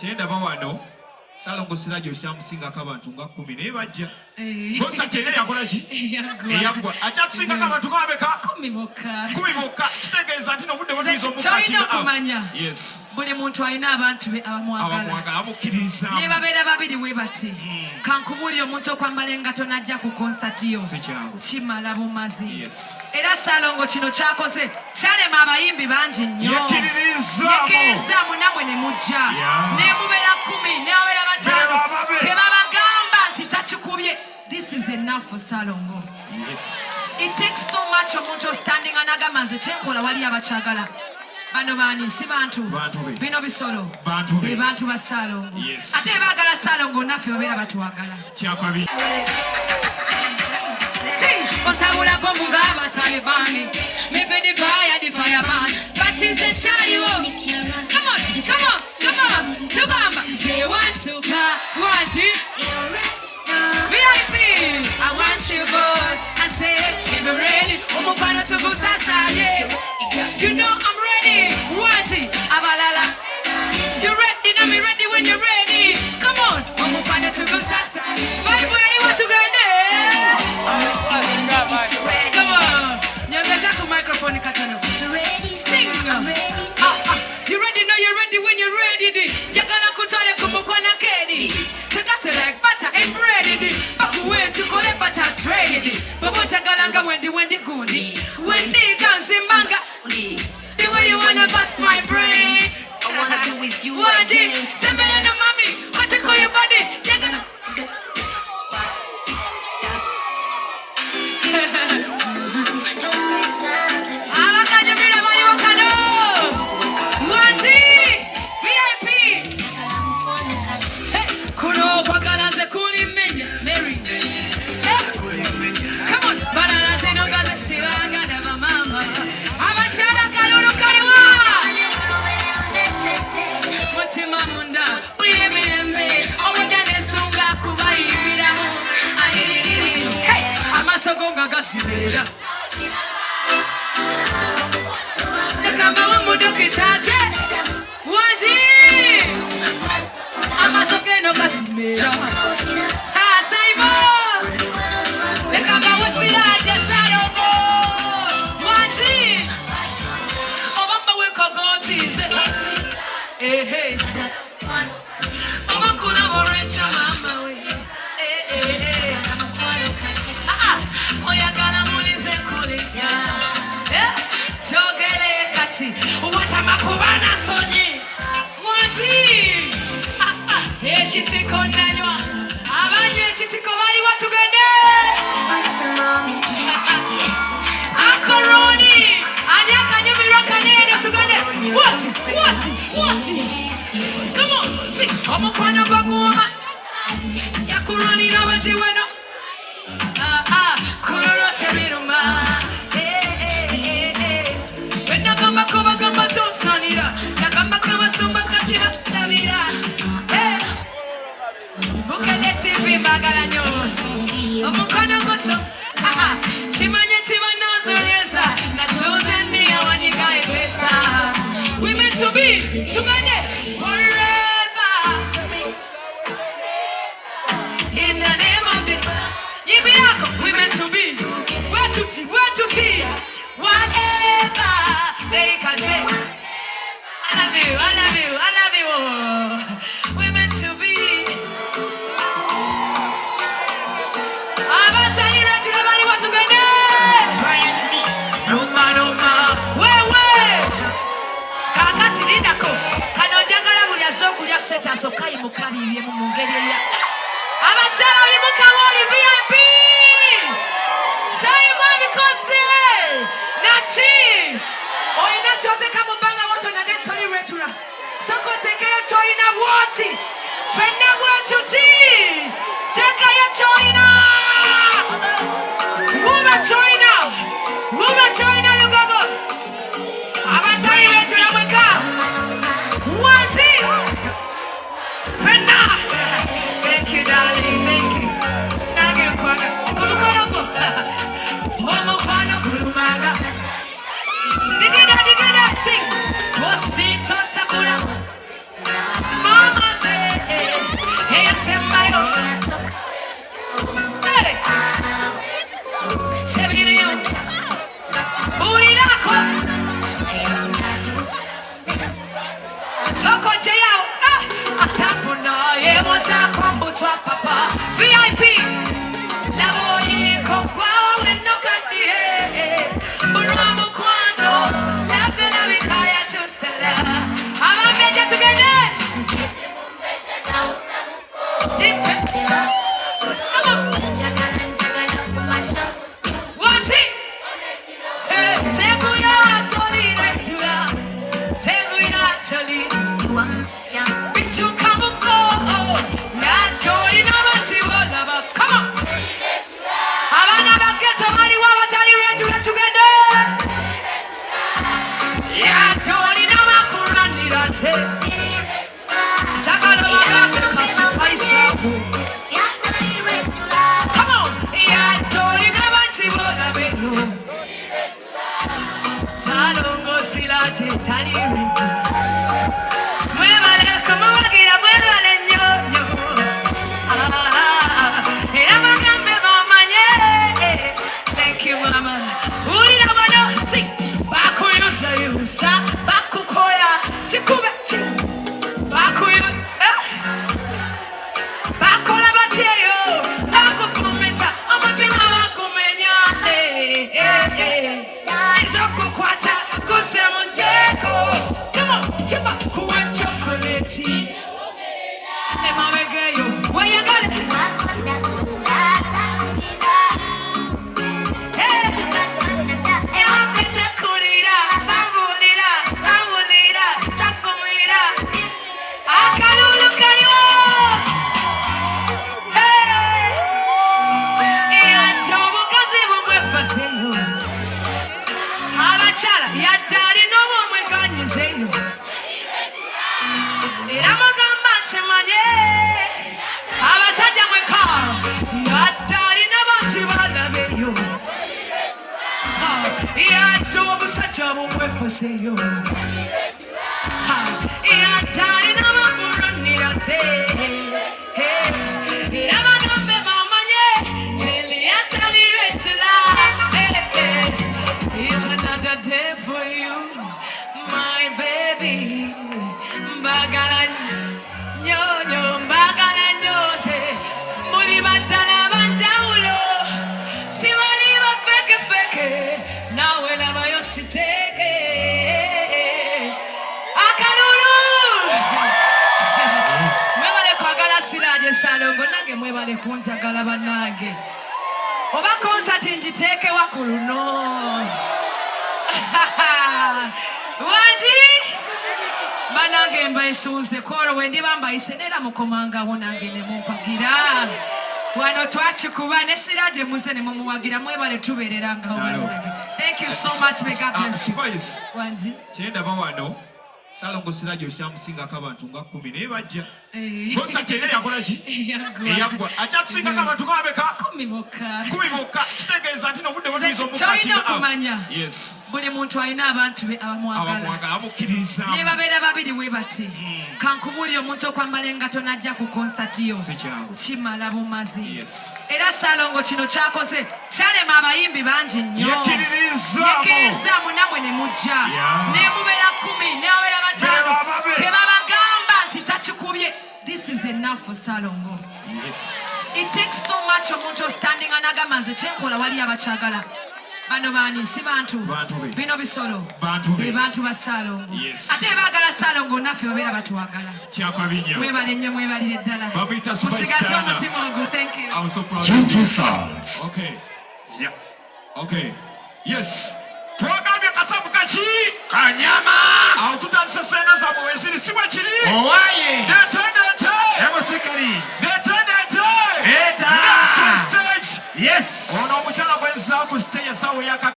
Kyenda bawano Salongo Sirajo kyamusingako abantu nga 10 naye bajja. Bosa tene yakola ki? Eyagwa. Acha kusingako abantu kabeka 10 bokka. 10 bokka. Kitegeeza nti nobudde bulizo mukati. Yes. Buli muntu alina abantu be abamwagala. Abamwagala amukiriza. Ne babeera babiri we bati. Kankubuli omuntu okwambala engato najja ku concert yo. Kimala bumazi. Yes. Era Salongo kino kyakoze kyalema abayimbi bangi nnyo. Yakiriza munamwe ne mujja. Ne mubeera 10 ne abeera batano. Tebabagamba nti takikubye. This is enough for Salongo. Yes. It takes so much omuntu standing anagamba nze kyenkola wali abakyagala. Bano bani si bantu. Bino bisolo. Bantu ba Salongo. Yes. Ate baagala Salongo naffe babeera batuwagala. Kyakwabi. Osawula bomu ngaba Talibani. Maybe the fireman. But since the child, come on. Tugamba. Say want to car. Want it? VIP. I want you boy. I say, if you're ready, Omupana to go sasa. You know I'm ready. Want it? Abalala. You ready? Now me ready when you're ready. Come on. Omupana to go sasa. Vibe ready? Want to go there? Come on. Nyangeza ku microphone katano. Sing. You ready? Now you're ready when you're ready. Jagala kutole kumukwana kedi. Takate like butter and bread. Bakuwe tukole butter trade. Babo jagalanga wendi gundi. Wendi kanzimbanga. The way you wanna bust my brain. I wanna do with you. What it? Sembele no mami. What to call your body? Jagala. Gasilera. Nakamba wamudokitate. Waji. Amasokeno gasilera. Saibo. Nakamba wasiraje Salongo. Waji. Obamba weko gotize. Hey. Obakuna borecha mama we. Chogele kati uwatama kubana sonyi Mwati Echitiko nanywa Abanywe echitiko bali watugende Akoroni Anyaka nyumiro kanene tugende Wati Come on, sing Omukwano kwa kuuma Jakuroni na wati weno Kuroro temiruma Gamba tonsanira Nagamba kama sumba katira sabira Bukane TV magala nyo Omukono goto Chimanye tima nazureza Natuze ndiya wanyika ebesa We meant to be together forever In the name of the Yibiyako We meant to be Watuti Whatever they can say. I love you. We're meant to be. Abatali ready to nobody want to go there. Noma. Wewe. Kakati nindako. Kanojagala buli azokulya seta sokai mukali mu mungeri ya. Abachala ulimuka wali VIP. Say mommy cause. Nati. Oina chote kama mbanga wote na gentoli retula. Soko teke ya choina woti. Fena watu ti. Teka ya choina. Wuma choina lugogo. Abatali retula mweka. Wati. Fena. Thank you darling, thank you. Nage kwaga. Kumukoloko. Homo kwano kulumaga. Digida sing. What's it? Mama Loza kombutwa papa VIP Labo yiko kwa weno kandie Buramu kwando Lafe na mikaya tusela Aba meja tugende Jipe Come on Wati Seguya toli retula Seguya toli Bitu kamuko Ya tori namati walaba Come on Abana baketa mali wawa tali retula tugende Ya tori namakurani rate Chakala wagabe kasupaisa Come on Ya tori namati walaba Salongo silache tali retula Muevale como vaquera, muevale ñoño. Era magambe mama Thank you mama. Uli na mano si. Baku yusa. Baku koya. Chikube chi. Baku yu. Baku la bateyo. Baku fumita. Amati mama kumenyate. Izoko kwata. Kusemunteko. Come on, chimba. Kuwa chocolate. Ema wegeyo. Where you got it? Hey. Ema pete kulira. Babulira. Tamulira. Takumira. Akalulu kayo. Hey. Iyantobo kazibu mwefaseyo. Abachala. Yadari no mwe kanyizeyo. Iramagamba chimanye Abasajja mweka Yadari nabantu balabeyo Yaddo obusajja mumwefuseyo Yadari nabamuranira te Iramagambe bamanye Tili yatali retula It's another day for you My baby Mbagala nyonyo mbagala nyote Muli batala banjaulo Simani ba feke Nawe la bayo siteke Akalulu Mwebale kwagala silaje salongo Nange mwebale kunjagala banange Oba concert njiteke wakuluno Wanji Banange mbaisuze koro wendi bambayise nera mukomanga wonange ne mumpagira Wano twachikuba ne siraje muze ne mumuwagira mwebale tubereranga wanange Thank you so much make up Spice Wanji Chenda bawano Salongo siraje oshamusinga kabantu nga 10 ne bajja Concert ene yakola ki Eyagwa Achakusinga kabantu kabeka 10 bokka Kitegeeza ati nobudde bulizo mukachina kumanya Yes Buli muntu alina abantu be abamwagala amukiriza Ne babeera babiri we bati Kankubuli omuntu okwambala engato najja ku concert yo Kimala bumazi Era salongo kino kyakoze kyalema abayimbi bangi nnyo Yakiriza munamwe ne mujja Ne mubeera 10 ne abeera batano Tebabagamba nti takikubye This is enough for Salongo. Yes. It takes so much omuntu standing anagamba nze kyenkola wali abakyagala. Bano bani si bantu. Bino bisolo. Bantu ba Salongo. Ate baagala Salongo naffe obeera batuwagala. Kyakwabinya. Mwebale nnyo mwebalire ddala. Musigaze omutima ogwo. Thank you. I'm so proud of you. Okay. Yeah. Okay. Yes. Twagambye kasavu kaki kanyama awo tutandise sente za mweziri si bwe kiri owaye ndete emusikali ndete eta next stage yes ono omukyala gwenza ku stage esawo yaka